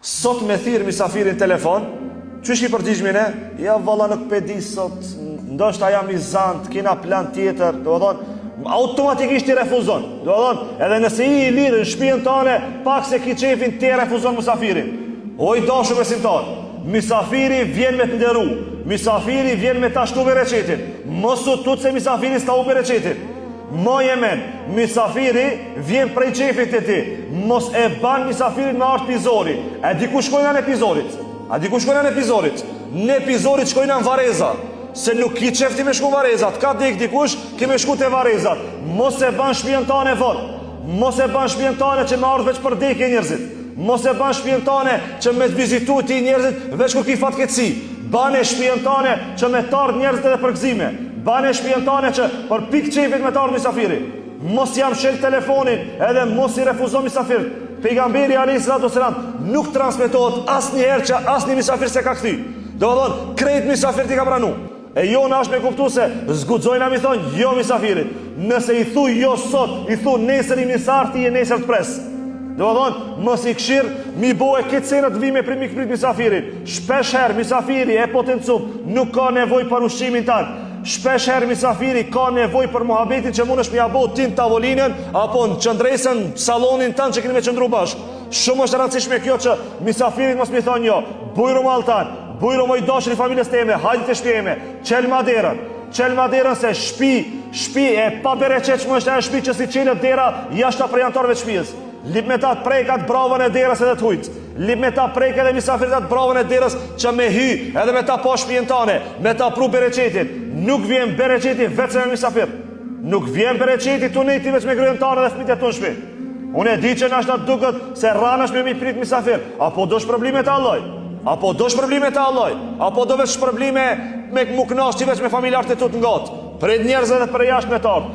Sot me thirr misafirin telefon, çysh I përgjigjemin e? Ja valla nuk pe di sot, ndoshta jam I zant, kena plan tjetër, domethënë automatikisht I refuzon. Domethënë, edhe nëse I lirë në shtëpinë tënde, pak se ki çefin ti refuzon misafirin. O I dashur besimtar, misafiri vjen me të nderu, misafiri vjen me ta shtu bereqetin. Mos u tut se misafiri s'ta u bereqetin. Moje men, misafiri vjen prej qefit të ti. Mos e ban misafirin me art pizori. E di ku shkojnë në pizorit? A di ku shkojnë në pizorit? Në pizorit shkojnë në Vareza. Se nuk ki qefti me shku Varezat. Ka dik dikush, ki me shku të Varezat. Mos e ban shpijën tane fort. Mos e ban shpijën tane që me ardhë veç për deke njerëzit. Mos e ban shpijën tane që me të vizitu ti njerëzit veç kur ki fatkeci. Bane shpijën tane që me tardh njerëzit edhe për gëzime. Bane shpijën tane që për pik qefit me tardh misafiri. Mos jam shel telefonin edhe mos I refuzon misafirt. Pejgamberi alayhis salam nuk transmetohet asnjëherë që asnjë misafir se ka kthy. Domethënë, krejt misafirt I ka pranu. E jo na është me kuptu se zguxojna mi thonë jo misafirit. Nëse I thu jo sot, I thu nesër I misar, ti e nesër të pres. Domethënë, mos I këshir mi boe këtë senë të vi me prit misafirin. Shpesh herë misafiri e potencum nuk ka nevojë për ushqimin tan. Shpesh herë misafiri ka nevojë për muhabetin që mundesh me ia bë ti në tavolinën apo në qendresën, sallonin tan që keni me qëndru bashk. Shumë është e rëndësishme kjo që misafirit mos mi thonë jo, bujru maltan, bujru moj dashur I familjes teme, hajde të shtëpi ime, çel maderën se shtëpi e pa bereqetshme është ajo shtëpi që si çelet dera jashtë prejantorëve të shtëpisë. Lip me ta të prekat bravën e derës edhe të hujt. Lip me ta prek edhe misafirit atë bravën e derës që me hy edhe me ta po shtëpinë tane, me ta pru bereqetin. Nuk vjen bereqeti veç me misafir. Nuk vjen bereqeti tuneti veç me kryentarë dhe fëmijët tonë shtëpi. Unë e di që na duket se ranash me mi prit misafir, apo dosh probleme të Allah. Apo dosh probleme të Allah, apo do veç probleme me muknash që veç me familjarët e tut ngat. Për njerëz edhe për jashtë me tar.